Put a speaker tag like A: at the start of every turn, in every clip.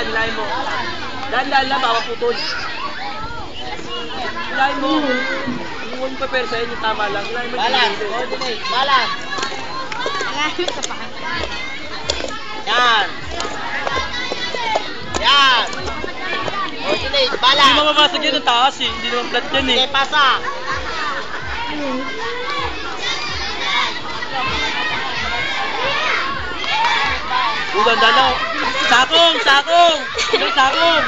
A: Yan, hilahin mo. Dahan-dahan lang, baka putol. Hilahin mo. Huwag mo papersahin yung tama lang. Hilahin mo.
B: Balance, coordinate, balance. Yan. Yan. Coordinate, balance.
A: Hindi mababasag yan ang taas eh. Hindi naman flat yan eh.
B: Okay, pasa.
A: Ganda na. Sakong! Sakong! Sakong!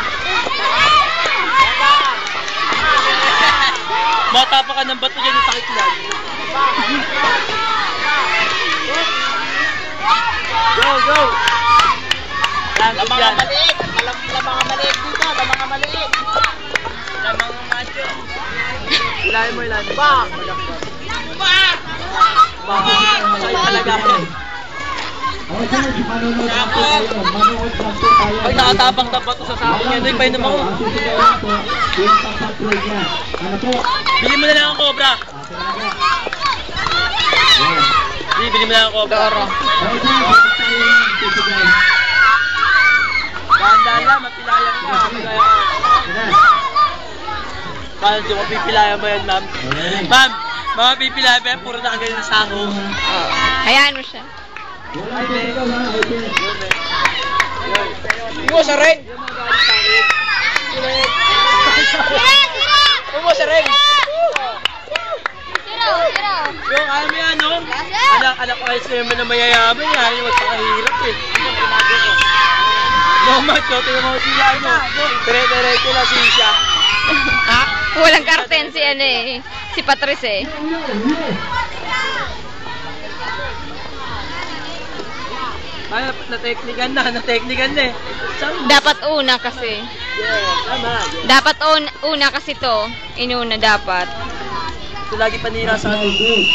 A: Matapa ka ng bato dyan yung sakit lang. Go! Go!
B: Lamang ang maliit. Lamang ang maliit dito. Lamang ang maliit. Lamang ang macho.
A: Ilahin mo, ilahin mo.
B: Ba!
A: Ba! Sa'yo talaga ako. Ay, nakatapang na bato sa sakong yan. Ay, painom ako. Bili mo na lang ang cobra. Bili mo na lang ang cobra. Dahan-dahan lang, mapilayan ka. Paano di mo pipilayan ba yan, ma'am? Ma'am, mga pipilayan ba yan? Puro nakaganyan na sakong.
C: Hayaan mo siya.
B: Umo sa ring! Umo sa ring!
A: Yung kami ano? Anak ko ice cream na mayayaman. Yan yung magpakahirap eh. No macho, tingnan mo siya ano. Dire-diretso na siya.
C: Ha? Walang karten si ano eh. Si Patrice eh.
A: Ay, na-teknikan na eh.
C: Dapat una kasi.
A: Yeah, tama.
C: Dapat una kasi to. Inuna dapat.
A: Ito lagi panira sa atin.